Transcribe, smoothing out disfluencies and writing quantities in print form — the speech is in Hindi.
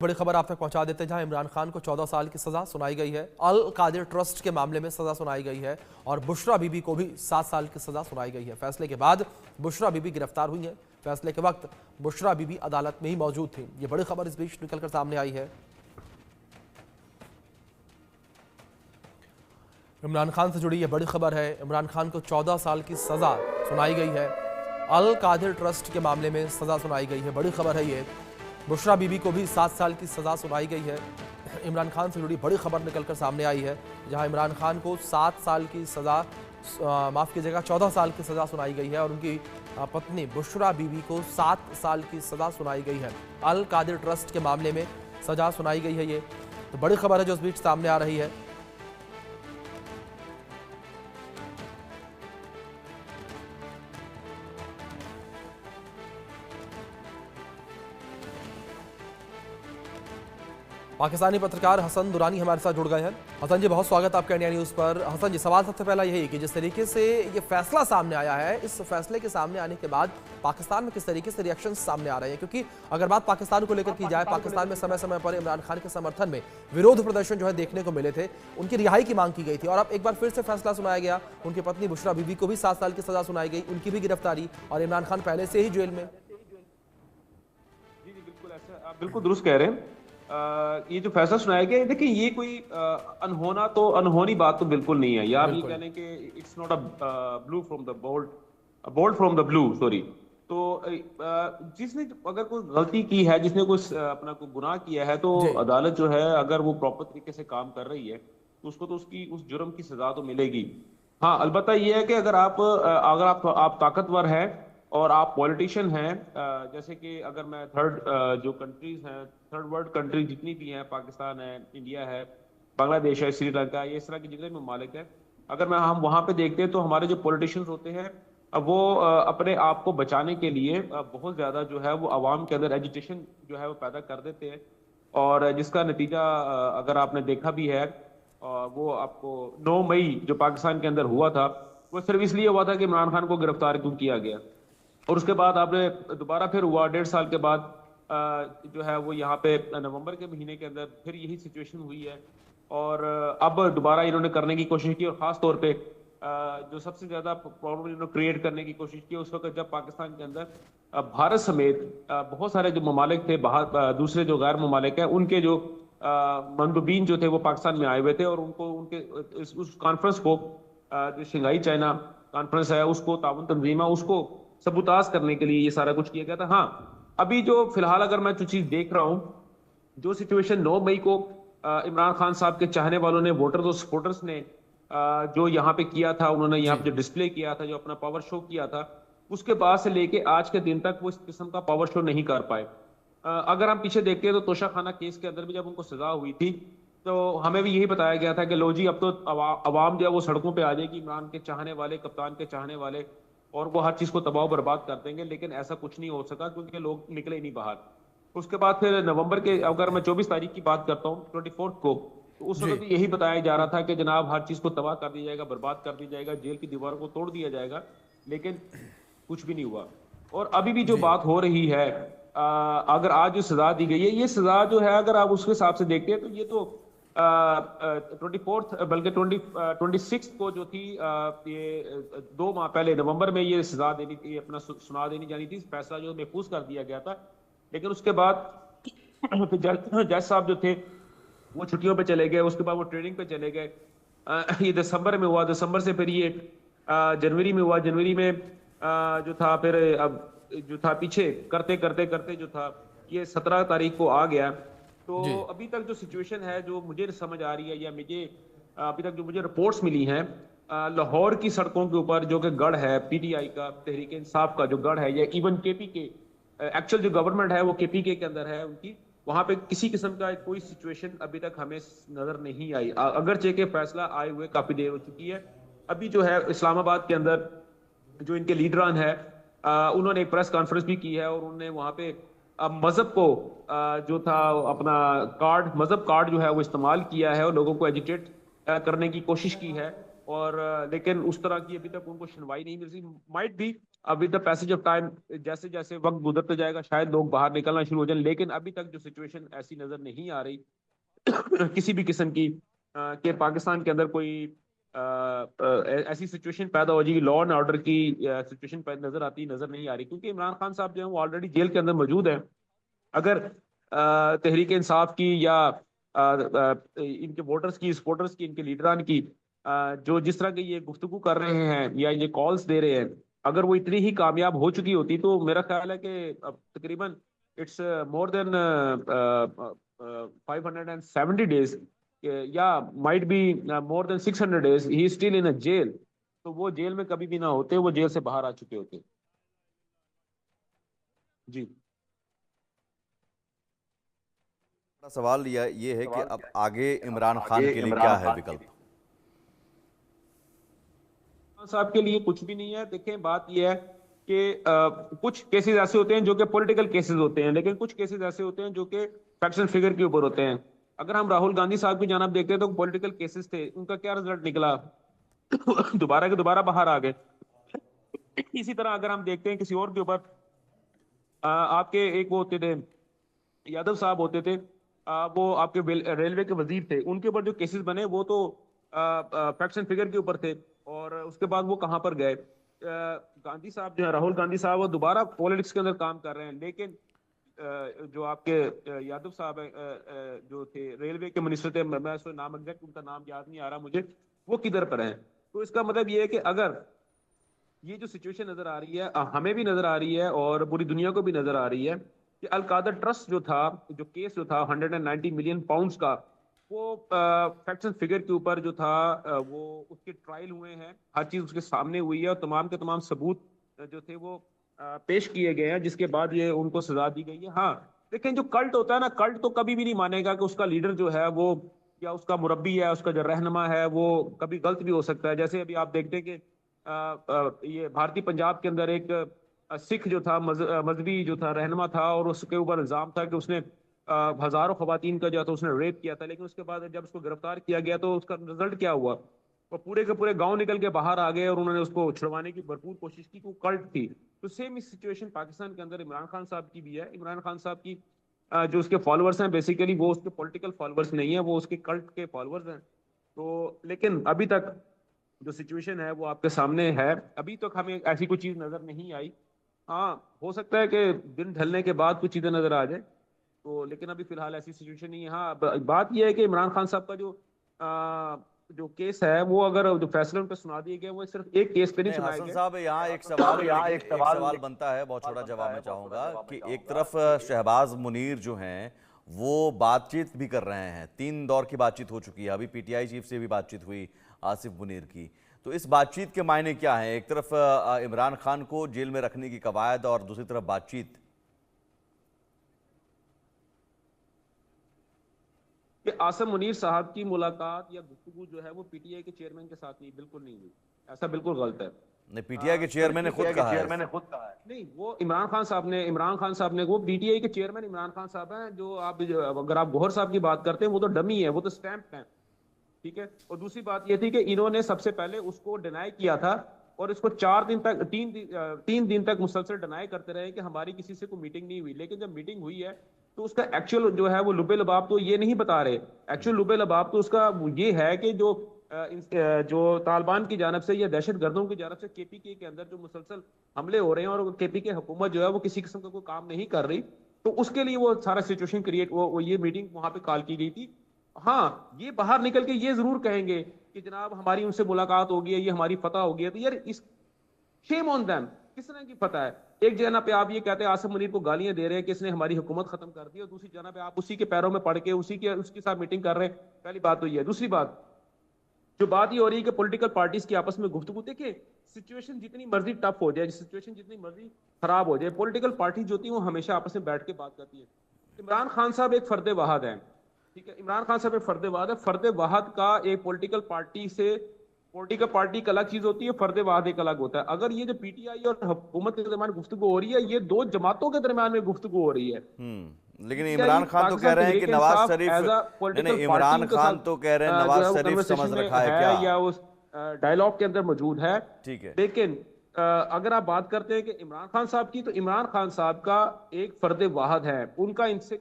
बड़ी खबर आप तक पहुंचा देते हैं, जहां इमरान खान को 14 साल की सजा सुनाई गई है। अल कादिर ट्रस्ट के मामले में सजा सुनाई गई है और बुशरा बीबी को भी 7 साल की सजा सुनाई गई है। फैसले के बाद बुशरा बीबी गिरफ्तार हुई है। फैसले के वक्त बुशरा बीबी अदालत में ही मौजूद थी। ये बड़ी खबर इस बीच निकलकर सामने आई है। इमरान खान से जुड़ी यह बड़ी खबर है। इमरान खान को 14 साल की सजा सुनाई गई है। अल कादिर ट्रस्ट के मामले में सजा सुनाई गई है। बड़ी खबर है ये। बुशरा बीबी को भी 7 साल की सजा सुनाई गई है। इमरान खान से जुड़ी बड़ी खबर निकलकर सामने आई है, जहां इमरान खान को 7 साल की सजा, माफ कीजिएगा 14 साल की सजा सुनाई गई है और उनकी पत्नी बुशरा बीबी को 7 साल की सजा सुनाई गई है। अल कादिर ट्रस्ट के मामले में सजा सुनाई गई है। ये तो बड़ी खबर है जो इस बीच सामने आ रही है। पाकिस्तानी पत्रकार हसन दुरानी हमारे साथ जुड़ गए हैं। हसन जी, बहुत स्वागत आपका इंडिया न्यूज़ पर। हसन जी, सवाल सबसे पहला यही कि जिस तरीके से ये फैसला सामने आया है, इस फैसले के सामने आने के बाद पाकिस्तान में किस तरीके से रिएक्शंस सामने आ रहे हैं? क्योंकि अगर बात पाकिस्तान को लेकर की जाए, पाकिस्तान में समय समय पर इमरान खान के समर्थन में विरोध प्रदर्शन जो है देखने को मिले थे। उनकी रिहाई की मांग की गई थी और अब एक बार फिर से फैसला सुनाया गया। उनकी पत्नी बुशरा बीबी को भी 7 साल की सजा सुनाई गई, उनकी भी गिरफ्तारी, और इमरान खान पहले से ही जेल में। जी बिल्कुल, ऐसा आप बिल्कुल दुरुस्त कह रहे हैं। ये जो फैसला सुनाया गया, देखिए ये कोई अनहोनी बात तो बिल्कुल नहीं है। या आप ये कह लें कि it's not a blue from the bold from the blue, sorry. तो जिसने अगर कोई गलती की है, जिसने कोई अपना कोई गुनाह किया है, तो अदालत जो है अगर वो प्रॉपर तरीके से काम कर रही है तो उसको तो उसकी उस जुर्म की सजा तो मिलेगी। हाँ, अलबत्ता ये है कि अगर आप ताकतवर हैं और आप पॉलिटिशियन हैं, जैसे कि अगर मैं जो कंट्रीज हैं, थर्ड वर्ल्ड कंट्री जितनी भी हैं, पाकिस्तान है, इंडिया है, बांग्लादेश है, श्रीलंका, ये इस तरह के जितने भी ममालिक हैं, अगर हम वहाँ पे देखते हैं तो हमारे जो पॉलिटिशियंस होते हैं वो अपने आप को बचाने के लिए बहुत ज़्यादा जो है वो आवाम के अंदर एजिटेशन जो है वो पैदा कर देते हैं। और जिसका नतीजा अगर आपने देखा भी है, वो आपको 9 मई जो पाकिस्तान के अंदर हुआ था, वो सिर्फ इसलिए हुआ था कि इमरान खान को गिरफ्तार क्यों किया गया। और उसके बाद आपने दोबारा फिर हुआ 1.5 साल के बाद, जो है वो यहाँ पे नवंबर के महीने के अंदर फिर यही सिचुएशन हुई है। और अब दोबारा इन्होंने करने की कोशिश की, और ख़ास तौर पे जो सबसे ज़्यादा प्रॉब्लम इन्होंने क्रिएट करने की कोशिश की उस वक्त जब पाकिस्तान के अंदर भारत समेत बहुत सारे जो ममालिक थे, दूसरे जो गैर ममालिक हैं, उनके जो मंदुबीन जो थे वो पाकिस्तान में आए हुए थे, और उनको उनके उस कॉन्फ्रेंस को, जो शंघाई चाइना कॉन्फ्रेंस है, उसको ताउन तंजीमा, उसको सबूताज करने के लिए ये सारा कुछ किया गया था। हाँ, अभी जो फिलहाल अगर मैं जो चीज देख रहा हूँ, जो सिचुएशन 9 मई को इमरान खान साहब के चाहने वालों ने, वोटर्स और सपोर्टर्स ने जो यहाँ पे किया था, उन्होंने यहाँ पे जो डिस्प्ले किया था, जो अपना पावर शो किया था, उसके बाद से लेके आज के दिन तक वो इस किस्म का पावर शो नहीं कर पाए। अगर हम पीछे देखते हैं तो तोशा खाना केस के अंदर भी जब उनको सजा हुई थी तो हमें भी यही बताया गया था कि लो जी, अब तो अवाम जो है वो सड़कों पे आ जाएगी, इमरान के चाहने वाले, कप्तान के चाहने वाले, और वो हर चीज को तबाह बर्बाद कर देंगे। लेकिन ऐसा कुछ नहीं हो सका क्योंकि लोग निकले ही नहीं बाहर। उसके बाद फिर नवंबर के, अगर मैं 24 तारीख की बात करता हूँ, 24 को, तो उस वक्त भी यही बताया जा रहा था कि जनाब हर चीज को तबाह कर दिया जाएगा, बर्बाद कर दिया जाएगा, जेल की दीवारों को तोड़ दिया जाएगा। लेकिन कुछ भी नहीं हुआ। और अभी भी जो बात हो रही है, अगर आज जो सजा दी गई है, ये सजा जो है अगर आप उसके हिसाब से देखते हैं तो ये तो 24 बल्कि 26 को जो थी, ये 2 माह पहले नवंबर में ये सजा देनी थी, अपना सुना देनी जानी थी। फैसला जो महफूज कर दिया गया था, लेकिन उसके बाद जज साहब जो थे वो छुट्टियों पे चले गए, उसके बाद वो ट्रेनिंग पे चले गए। ये दिसंबर में हुआ, दिसंबर से फिर ये जनवरी में हुआ, जनवरी में जो था फिर अब जो था पीछे करते करते करते जो था ये 17 तारीख को आ गया। तो अभी तक जो सिचुएशन है, जो मुझे समझ आ रही है, या मुझे अभी तक जो मुझे रिपोर्ट्स मिली हैं, लाहौर की सड़कों के ऊपर जो कि गढ़ है पीटीआई का, तहरीक इंसाफ का जो गढ़ है, या इवन केपीके, एक्चुअल जो गवर्नमेंट है वो केपीके के अंदर है उनकी, वहां पे किसी किस्म का कोई सिचुएशन अभी तक हमें नजर नहीं आई, अगरचे के फैसला आए हुए काफी देर हो चुकी है। अभी जो है इस्लामाबाद के अंदर जो इनके लीडरान है, उन्होंने एक प्रेस कॉन्फ्रेंस भी की है, और उन्होंने वहां पे मजहब को जो था अपना मजहब कार्ड जो है वो इस्तेमाल किया है, और लोगों को एजुकेट करने की कोशिश की है। और लेकिन उस तरह की अभी तक उनको सुनवाई नहीं मिल रही। माइट भी with the passage of time, जैसे जैसे वक्त गुजरते जाएगा शायद लोग बाहर निकलना शुरू हो जाए, लेकिन अभी तक जो सिचुएशन ऐसी नजर नहीं आ रही किसी भी किस्म की कि पाकिस्तान के अंदर कोई ऐसी सिचुएशन पैदा हो जाएगी, लॉ एंड ऑर्डर की सिचुएशन नजर नहीं आ रही, क्योंकि इमरान खान साहब जो है वो ऑलरेडी जेल के अंदर मौजूद है। अगर तहरीक इंसाफ की या इनके वोटर्स की, सपोर्टर्स की, इनके लीडरान की जो जिस तरह के ये गुफ्तगू कर रहे हैं या ये कॉल्स दे रहे हैं, अगर वो इतनी ही कामयाब हो चुकी होती तो मेरा ख्याल है कि तकरीबन इट्स मोर देन 570 डेज या might be more than 600 days he still in a jail. तो वो जेल में कभी भी ना होते, वो जेल से बाहर आ चुके होते। जी, बड़ा सवाल ये है कि अब आगे इमरान खान के लिए क्या है विकल्प? खान साहब के लिए कुछ भी नहीं है। देखें, बात यह है कि कुछ केसेस ऐसे होते हैं जो कि पॉलिटिकल केसेस होते हैं, लेकिन कुछ केसेस ऐसे होते हैं जो कि फैक्ट एंड फिगर के ऊपर होते हैं। अगर हम राहुल गांधी साहब की जानिब देखते हैं तो पॉलिटिकल केसेस थे, उनका क्या रिजल्ट निकला? दोबारा के दोबारा बाहर आ गए। इसी तरह अगर हम देखते हैं किसी और के ऊपर, आपके एक वो होते थे, यादव साहब होते थे, वो आपके रेलवे के वजीर थे, उनके ऊपर जो केसेस बने वो तो फैक्ट्स एंड फिगर के ऊपर थे, और उसके बाद वो कहां पर गए? गांधी साहब जो है, राहुल गांधी साहब, वो दोबारा पॉलिटिक्स के अंदर काम कर रहे हैं, लेकिन जो आपके यादव साहब जो थे रेलवे के मिनिस्टर थे, मैं उसका नाम एग्जैक्ट उनका नाम याद नहीं आ रहा मुझे, वो किधर पर हैं? तो इसका मतलब ये है कि अगर ये जो सिचुएशन नजर आ रही है, हमें भी नजर आ रही है और पूरी दुनिया को भी नजर आ रही है कि अल-कादर ट्रस्ट जो था, जो केस जो था 190 मिलियन पाउंड्स का, वो फैक्ट्स एंड फिगर के ऊपर जो था, वो उसके ट्रायल हुए हैं, हर चीज उसके सामने हुई है और तमाम के तमाम सबूत जो थे वो पेश किए गए हैं, जिसके बाद ये उनको सजा दी गई है। हाँ, लेकिन जो कल्ट होता है ना, कल्ट तो कभी भी नहीं मानेगा कि उसका लीडर जो है वो, या उसका मुरब्बी है, उसका जो रहनुमा है, वो कभी गलत भी हो सकता है। जैसे अभी आप देखते हैं कि ये भारतीय पंजाब के अंदर एक सिख जो था, मजहबी जो था, रहनुमा था, और उसके ऊपर इल्जाम था कि उसने हजारों खवातीन का जो था उसने रेप किया था, लेकिन उसके बाद जब उसको गिरफ्तार किया गया तो उसका रिजल्ट क्या हुआ? वो पूरे के पूरे गांव निकल के बाहर आ गए और उन्होंने उसको छुड़वाने की भरपूर कोशिश की, वो कल्ट थी। तो सेम इस सिचुएशन पाकिस्तान के अंदर इमरान खान साहब की भी है। इमरान खान साहब की जो उसके फॉलोअर्स हैं, बेसिकली वो उसके पॉलिटिकल फॉलोअर्स नहीं है, वो उसके कल्ट के फॉलोअर्स हैं। तो लेकिन अभी तक जो सिचुएशन है वो आपके सामने है, अभी तक हमें ऐसी कोई चीज नजर नहीं आई। हाँ, हो सकता है कि दिन ढलने के बाद कुछ चीजें नजर आ जाए, तो लेकिन अभी फिलहाल ऐसी सिचुएशन नहीं है। हाँ, बात यह है कि इमरान खान साहब का जो केस है, वो अगर जो फैसले उन पर सुना दिए गए, वो सिर्फ एक केस पे नहीं सुनाए हसन गए। साहब, यहाँ एक सवाल बनता है, बहुत छोटा जवाब मैं चाहूंगा कि एक तरफ शहबाज मुनीर जो हैं वो बातचीत भी कर रहे हैं, 3 दौर की बातचीत हो चुकी है, अभी पीटीआई चीफ से भी बातचीत हुई आसिफ मुनीर की। तो इस बातचीत के मायने क्या है? एक तरफ इमरान खान को जेल में रखने की कवायद और दूसरी तरफ बातचीत। कि आसिफ मुनीर साहब की मुलाकात या गुफ्तगू जो है वो पीटीआई के चेयरमैन के साथ नहीं, बिल्कुल नहीं हुई, ऐसा बिल्कुल गलत है। नहीं, पीटीआई के चेयरमैन ने खुद कहा है। नहीं, वो इमरान खान साहब ने वो पीटीआई के चेयरमैन इमरान खान साहब हैं। अगर आप गौहर साहब की बात करते हैं, वो तो डमी है, वो तो स्टैम्प है, ठीक है। और दूसरी बात ये थी कि इन्होंने सबसे पहले उसको डिनाई किया था और इसको 3 दिन तक मुसलसल डिनाई करते रहे कि हमारी किसी से कोई मीटिंग नहीं हुई। लेकिन जब मीटिंग हुई है तो उसका एक्चुअल जो है वो लुबे लबाब तो ये नहीं बता रहे। एक्चुअल लुबे लबाब तो उसका ये है कि जो तालिबान की जानब से या दहशत गर्दों की जानब से केपीके के अंदर जो मुसलसल हमले हो रहे हैं और केपीके हुकूमत जो है वो किसी किस्म का कोई काम नहीं कर रही, तो उसके लिए वो सारा सिचुएशन क्रिएट, वो ये मीटिंग वहां पे कॉल की गई थी। हाँ, ये बाहर निकल के ये जरूर कहेंगे कि जनाब हमारी उनसे मुलाकात हो गई है, ये हमारी फतह हो गई है, तो यार इस शेम ऑन देम, किस तरह की फतह है? एक जगह पे आप ये कहते हैं आसिफ मुनीर को गालियां दे रहे हैं कि इसने हमारी हुकूमत खत्म कर दी, और दूसरी जगह पे आप उसी के पैरों में पड़ के उसके साथ मीटिंग कर रहे हैं। पहली बात तो ये है। दूसरी बात, जो बात ये हो रही है कि पॉलिटिकल पार्टीज की आपस में गुफ्तगू, देखिए सिचुएशन जितनी मर्जी टफ हो जाए, सिचुएशन जितनी मर्जी खराब हो जाए, पॉलिटिकल पार्टी जो होती है वो हमेशा आपस में बैठ के बात करती है। इमरान खान साहब एक फर्द वाहद है, ठीक है। इमरान खान साहब एक फर्द वाहद है। फर्द वाहद का एक पॉलिटिकल पार्टी एक अलग चीज होती है, फर्द वाहद एक अलग होता है। अगर ये जो पीटीआई और हुकूमत के दरमियान गुफ्तगू हो रही है, ये 2 जमातों के दरमियान में गुफ्तगू हो रही है। लेकिन इमरान खान तो कह रहे हैं कि नवाज शरीफ, नहीं, इमरान खान तो कह रहे हैं नवाज शरीफ समझ रखा है क्या, या उस डायलॉग के अंदर मौजूद है, ठीक है। लेकिन अगर आप बात करते हैं कि इमरान खान साहब की, तो इमरान खान साहब का एक फर्द वाहद है, उनका इनसे